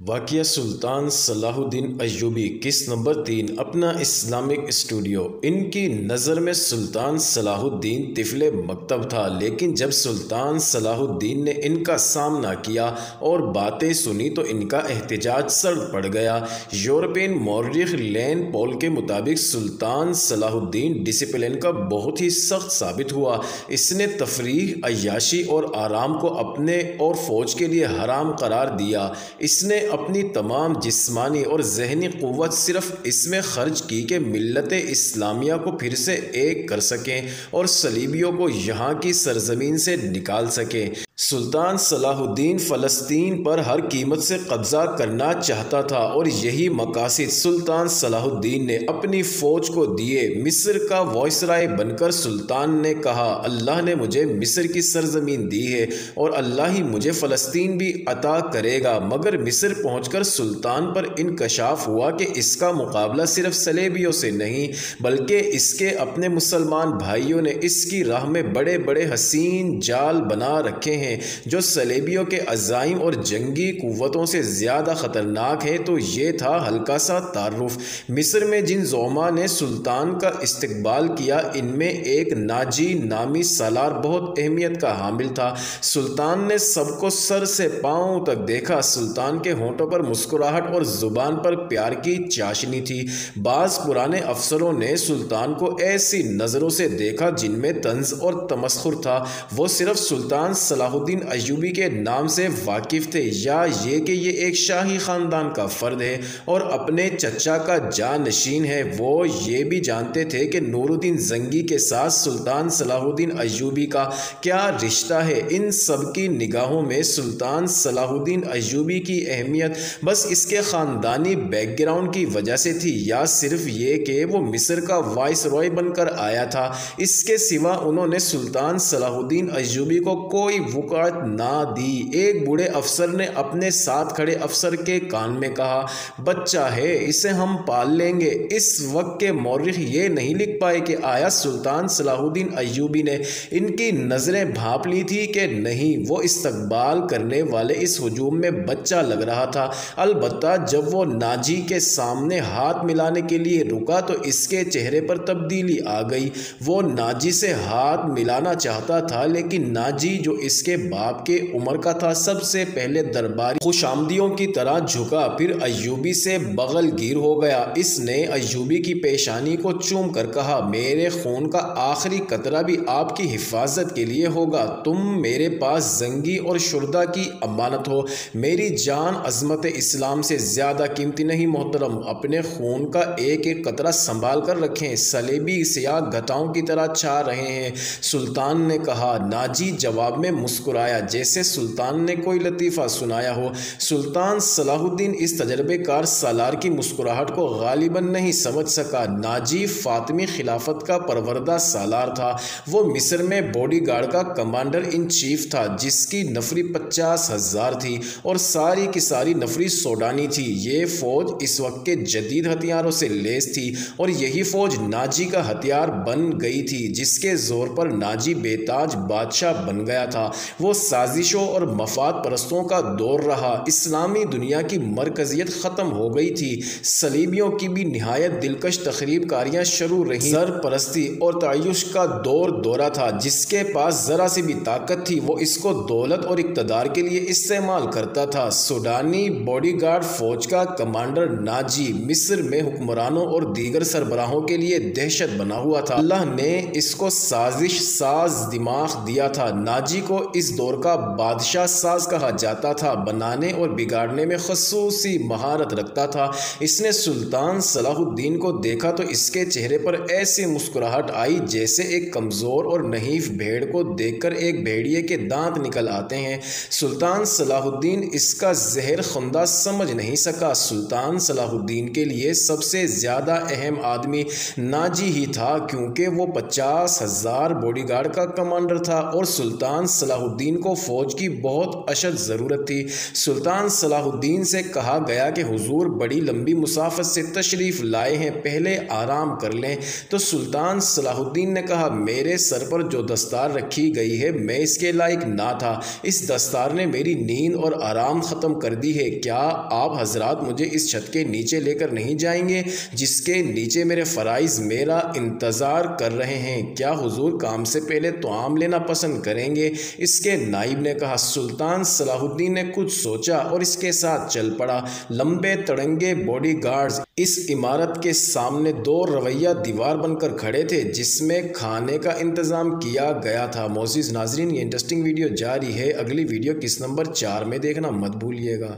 واقعہ سلطان صلاح الدین ایوبی قسط نمبر 3 اپنا اسلامک اسٹوڈیو۔ ان کی نظر میں سلطان صلاح الدین طفل مکتب تھا، لیکن جب سلطان صلاح الدین نے ان کا سامنا کیا اور باتیں سنی تو ان کا احتجاج سرد پڑ گیا۔ یورپین مورخ لین پول کے مطابق سلطان صلاح الدین ڈسپلن کا بہت ہی سخت ثابت ہوا۔ اس نے تفریح، عیاشی اور آرام کو اپنے اور فوج کے لیے حرام قرار دیا۔ اس نے اپنی تمام جسمانی اور ذہنی قوت صرف اس میں خرچ کی کہ ملت اسلامیہ کو پھر سے ایک کر سکیں اور صلیبیوں کو یہاں کی سرزمین سے نکال سکیں۔ سلطان صلاح الدین فلسطین پر ہر قیمت سے قبضہ کرنا چاہتا تھا اور یہی مقاصد سلطان صلاح الدین نے اپنی فوج کو دیے۔ مصر کا وائسرائے بن کر سلطان نے کہا، اللہ نے مجھے مصر کی سرزمین دی ہے اور اللہ ہی مجھے فلسطین بھی عطا کرے گا۔ مگر مصر پہنچ کر سلطان پر انکشاف ہوا کہ اس کا مقابلہ صرف صلیبیوں سے نہیں بلکہ اس کے اپنے مسلمان بھائیوں نے اس کی راہ میں بڑے بڑے حسین جال بنا رکھے ہیں جو صلیبیوں کے عزائم اور جنگی قوتوں سے زیادہ خطرناک ہے۔ تو یہ تھا ہلکا سا تعارف۔ مصر میں جن زعماء نے سلطان کا استقبال کیا ان میں ایک ناجی نامی سالار بہت اہمیت کا حامل تھا۔ سلطان نے سب کو سر سے پاؤں تک دیکھا۔ سلطان کے ہونٹوں پر مسکراہٹ اور زبان پر پیار کی چاشنی تھی۔ بعض پرانے افسروں نے سلطان کو ایسی نظروں سے دیکھا جن میں طنز اور تمسخر تھا۔ وہ صرف سلطان صلاح الدین ایوبی کے نام سے واقف تھے یا یہ کہ یہ ایک شاہی خاندان کا فرد ہے اور اپنے چچا کا جانشین ہے۔ وہ یہ بھی جانتے تھے کہ نور الدین زنگی کے ساتھ سلطان صلاح الدین ایوبی کا کیا رشتہ ہے۔ ان سب کی نگاہوں میں سلطان صلاح الدین ایوبی کی اہمیت بس اس کے خاندانی بیک گراؤنڈ کی وجہ سے تھی یا صرف یہ کہ وہ مصر کا وائس رائے بن کر آیا تھا۔ اس کے سوا انہوں نے سلطان صلاح الدین ایوبی کو کوئی وقعت نہ دی۔ ایک بوڑھے افسر نے اپنے ساتھ کھڑے افسر کے کان میں کہا، بچہ ہے، اسے ہم پال لیں گے۔ اس وقت کے مورخ یہ نہیں لکھ پائے کہ آیا سلطان صلاح الدین ایوبی نے ان کی نظریں بھانپ لی تھی کہ نہیں۔ وہ استقبال کرنے والے اس ہجوم میں بچہ لگ رہا تھا۔ البتہ جب وہ ناجی کے سامنے ہاتھ ملانے کے لیے رکا تو اس کے چہرے پر تبدیلی آ گئی۔ وہ ناجی سے ہاتھ ملانا چاہتا تھا لیکن ناجی جو اس کے باپ کے عمر کا تھا سب سے پہلے درباری خوش آمدیوں کی طرح جھکا، پھر ایوبی سے بغل گیر ہو گیا۔ اس نے ایوبی کی پیشانی کو چوم کر کہا، میرے خون کا آخری قطرہ بھی آپ کی حفاظت کے لیے ہوگا۔ تم میرے پاس زنگی اور شہداء کی امانت ہو۔ میری جان عظمت اسلام سے زیادہ قیمتی نہیں محترم۔ اپنے خون کا ایک ایک قطرہ سنبھال کر رکھیں، صلیبی سیاہ گھٹاؤں کی طرح چھا رہے ہیں، سلطان نے کہا۔ ناجی جواب میں مسکرایا جیسے سلطان نے کوئی لطیفہ سنایا ہو۔ سلطان صلاح الدین اس تجربے کار سالار کی مسکراہٹ کو غالباً نہیں سمجھ سکا۔ ناجی فاطمی خلافت کا پروردہ سالار تھا۔ وہ مصر میں باڈی گارڈ کا کمانڈر ان چیف تھا جس کی نفری 50,000 تھی اور ساری کی ساری نفری سوڈانی تھی۔ یہ فوج اس وقت کے جدید ہتھیاروں سے لیس تھی اور یہی فوج ناجی کا ہتھیار بن گئی تھی جس کے زور پر ناجی بے تاج بادشاہ بن گیا تھا۔ وہ سازشوں اور مفاد پرستوں کا دور رہا۔ اسلامی دنیا کی مرکزیت ختم ہو گئی تھی۔ صلیبیوں کی بھی نہایت دلکش تخریب کاریاں شروع رہیں۔ زر پرستی اور تعیش کا دورہ تھا۔ جس کے پاس ذرا سی بھی طاقت تھی وہ اس کو دولت اور اقتدار کے لیے استعمال کرتا تھا۔ سوڈانی باڈی گارڈ فوج کا کمانڈر ناجی مصر میں حکمرانوں اور دیگر سربراہوں کے لیے دہشت بنا ہوا تھا۔ اللہ نے اس کو سازش ساز دماغ دیا تھا۔ ناجی کو اس دور کا بادشاہ ساز کہا جاتا تھا۔ بنانے اور بگاڑنے میں خصوصی مہارت رکھتا تھا۔ اس نے سلطان صلاح الدین کو دیکھا تو اس کے چہرے پر ایسی مسکراہٹ آئی جیسے ایک کمزور اور نحیف بھیڑ کو دیکھ کر ایک بھیڑیے کے دانت نکل آتے ہیں۔ سلطان صلاح الدین اس کا زہر خندہ سمجھ نہیں سکا۔ سلطان صلاح الدین کے لیے سب سے زیادہ اہم آدمی ناجی ہی تھا کیونکہ وہ 50,000 باڈی گارڈ کا کمانڈر تھا اور سلطان صلاح الدین کو فوج کی بہت اشد ضرورت تھی۔ سلطان صلاح الدین سے کہا گیا کہ حضور بڑی لمبی مسافت سے تشریف لائے ہیں، پہلے آرام کر لیں۔ تو سلطان صلاح الدین نے کہا میرے سر پر جو دستار رکھی گئی ہے میں اس کے لائق نہ تھا، اس دستار نے میری نیند اور آرام ختم کر دی ہے، کیا آپ حضرات مجھے اس چھت کے نیچے لے کر نہیں جائیں گے جس کے نیچے میرے فرائض میرا انتظار کر رہے ہیں؟ کیا حضور کام سے پہلے طعام لینا پسند کریں گے؟ اس کے نائب نے کہا۔ سلطان صلاح الدین نے کچھ سوچا اور اس کے ساتھ چل پڑا۔ لمبے تڑنگے باڈی گارڈز اس عمارت کے سامنے دو رویہ دیوار بن کر کھڑے تھے جس میں کھانے کا انتظام کیا گیا تھا۔ معزز ناظرین، یہ انٹرسٹنگ ویڈیو جاری ہے، اگلی ویڈیو کس نمبر 4 میں دیکھنا مت بھولیے گا۔